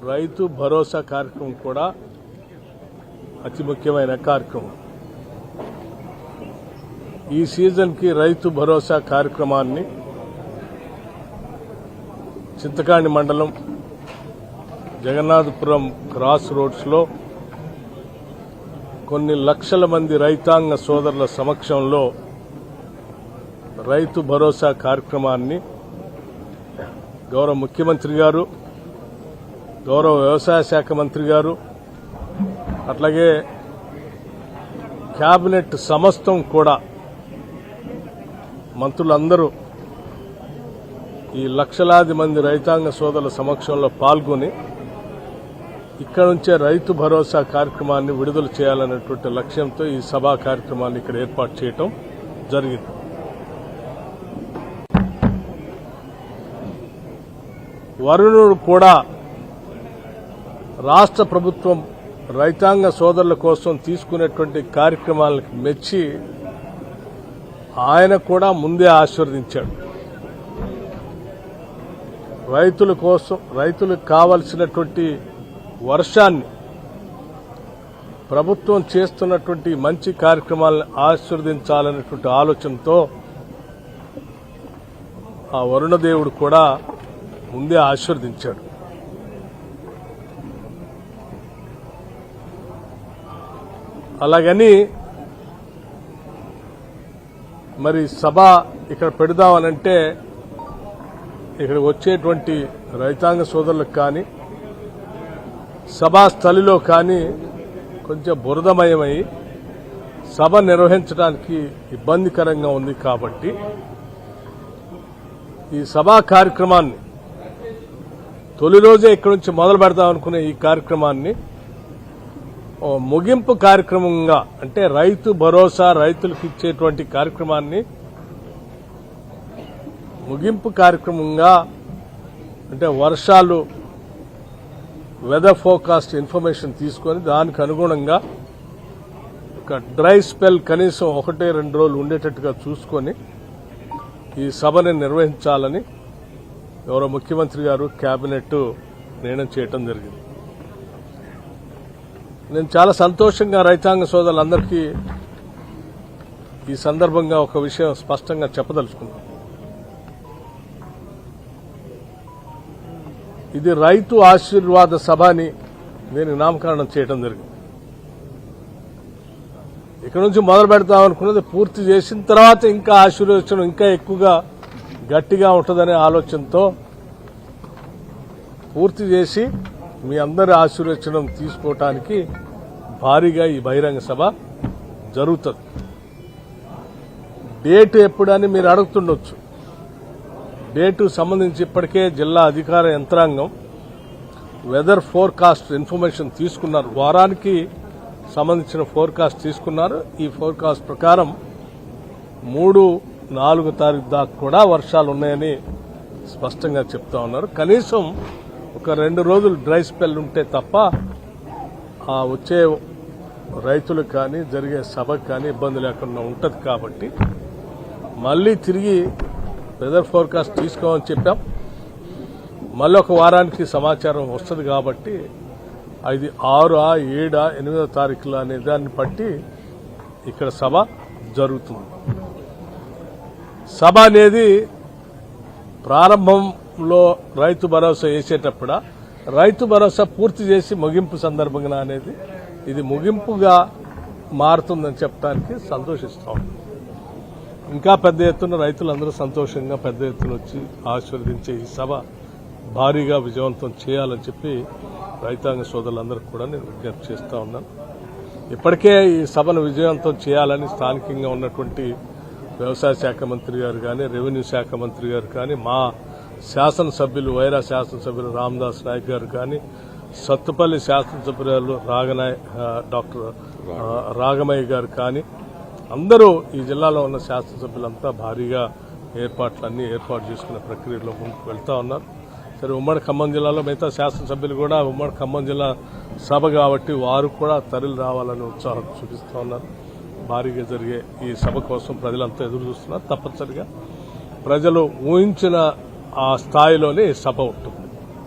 రైతు భరోసా కార్యక్రమం కూడా అతి ముఖ్యమైన కార్యక్రమం. ఈ సీజన్కి రైతు భరోసా కార్యక్రమాన్ని చింతకాణి మండలం జగన్నాథపురం క్రాస్ రోడ్స్లో కొన్ని లక్షల మంది రైతాంగ సోదరుల సమక్షంలో రైతు భరోసా కార్యక్రమాన్ని గౌరవ ముఖ్యమంత్రి గారు, గౌరవ వ్యవసాయ శాఖ మంత్రి గారు, అట్లాగే కేబినెట్ సమస్తం కూడా మంత్రులందరూ ఈ లక్షలాది మంది రైతాంగ సోదరుల సమక్షంలో పాల్గొని ఇక్కడ నుంచే రైతు భరోసా కార్యక్రమాన్ని విడుదల చేయాలనేటువంటి లక్ష్యంతో ఈ సభా కార్యక్రమాన్ని ఇక్కడ ఏర్పాటు చేయడం జరిగింది. వరుణుడు కూడా రాష్ట్ర ప్రభుత్వం రైతాంగ సోదరుల కోసం తీసుకునేటువంటి కార్యక్రమాలకు మెచ్చి ఆయన కూడా ముందే ఆశీర్వదించాడు. రైతులకు కావలసినటువంటి వర్షాన్ని ప్రభుత్వం చేస్తున్నటువంటి మంచి కార్యక్రమాలను ఆశీర్వదించాలనేటువంటి ఆలోచనతో ఆ వరుణదేవుడు కూడా ముందే ఆశీర్వదించాడు. అలాగని మరి సభ ఇక్కడ పెడదామనంటే ఇక్కడ వచ్చేటువంటి రైతాంగ సోదరులకు కానీ సభా స్థలిలో కానీ కొంచెం బురదమయమై సభ నిర్వహించడానికి ఇబ్బందికరంగా ఉంది. కాబట్టి ఈ సభా కార్యక్రమాన్ని తొలి రోజే ఇక్కడి నుంచి మొదలు పెడదామనుకునే ఈ కార్యక్రమాన్ని ముగింపు కార్యక్రమంగా, అంటే రైతు భరోసా రైతులకు ఇచ్చేటువంటి కార్యక్రమాన్ని ముగింపు కార్యక్రమంగా, అంటే వర్షాలు వెదర్ ఫోర్కాస్ట్ ఇన్ఫర్మేషన్ తీసుకొని దానికి అనుగుణంగా ఒక డ్రై స్పెల్ కనీసం 1-2 రోజులు ఉండేటట్టుగా చూసుకొని ఈ సభని నిర్వహించాలని గౌరవ ముఖ్యమంత్రి గారు కేబినెట్ నిర్ణయం చేయడం జరిగింది. నేను చాలా సంతోషంగా రైతాంగ సోదరులందరికీ ఈ సందర్భంగా ఒక విషయం స్పష్టంగా చెప్పదలుచుకున్నాను. ఇది రైతు ఆశీర్వాద సభ అని దీనికి నామకరణం చేయడం జరిగింది. ఇక్కడ నుంచి మొదలు పెడతామనుకున్నది పూర్తి చేసిన తర్వాత ఇంకా ఆశీర్వదించడం ఇంకా ఎక్కువగా గట్టిగా ఉంటుందనే ఆలోచనతో పూర్తి చేసి మీ అందరి ఆశీర్వచనం తీసుకోవటానికి భారీగా ఈ బహిరంగ సభ జరుగుతుంది. డేటు ఎప్పుడని మీరు అడుగుతుండొచ్చు. డేటు సంబంధించి ఇప్పటికే జిల్లా అధికార యంత్రాంగం వెదర్ ఫోర్కాస్ట్ ఇన్ఫర్మేషన్ తీసుకున్నారు. వారానికి సంబంధించిన ఫోర్కాస్ట్ తీసుకున్నారు. ఈ ఫోర్కాస్ట్ ప్రకారం 3-4 తారీఖు దాకా కూడా వర్షాలు ఉన్నాయని స్పష్టంగా చెప్తా ఉన్నారు. కనీసం ఒక 2 రోజులు డ్రై స్పెల్ ఉంటే తప్ప ఆ వచ్చే రైతులకు కానీ జరిగే సభకు కానీ ఇబ్బంది లేకుండా ఉంటుంది. కాబట్టి మళ్లీ తిరిగి వెదర్ ఫోర్కాస్ట్ తీసుకోమని చెప్పాం. మళ్ళీ ఒక వారానికి సమాచారం వస్తుంది. కాబట్టి అది 6, 7, 8 తారీఖులు అనే దాన్ని బట్టి ఇక్కడ సభ జరుగుతుంది. సభ అనేది ప్రారంభంలో రైతు భరోసా వేసేటప్పుడు రైతు భరోసా పూర్తి చేసి ముగింపు సందర్భంగా అనేది ఇది ముగింపుగా మారుతుందని చెప్పడానికి సంతోషిస్తాం. ఇంకా పెద్ద ఎత్తున రైతులందరూ సంతోషంగా పెద్ద ఎత్తున వచ్చి ఆశీర్వదించే ఈ సభ భారీగా విజయవంతం చేయాలని చెప్పి రైతాంగ సోదరులందరికీ కూడా నేను విజ్ఞప్తి చేస్తా ఉన్నాను. ఇప్పటికే ఈ సభను విజయవంతం చేయాలని స్థానికంగా ఉన్నటువంటి వ్యవసాయ శాఖ మంత్రి గారు కానీ, రెవెన్యూ శాఖ మంత్రి గారు కానీ, మా శాసనసభ్యులు వైరా శాసనసభ్యులు రామదాస్ నాయక్ గారు కానీ, సత్తుపల్లి శాసనసభ్యులు డాక్టర్ రాగమయ్య గారు కానీ, అందరూ ఈ జిల్లాలో ఉన్న శాసనసభ్యులంతా భారీగా ఏర్పాట్లన్నీ ఏర్పాటు చేసుకునే ప్రక్రియలో ముందుకు వెళ్తా ఉన్నారు. సరే, ఉమ్మడి ఖమ్మం జిల్లాలో మిగతా శాసనసభ్యులు కూడా ఉమ్మడి ఖమ్మం జిల్లా సభ కాబట్టి వారు కూడా తరలి రావాలని ఉత్సాహం చూపిస్తూ ఉన్నారు. భారీగా జరిగే ఈ సభ కోసం ప్రజలంతా ఎదురు చూస్తున్నారు. తప్పనిసరిగా ప్రజలు ఊహించిన ఆ స్థాయిలోనే సభ ఉంటుంది.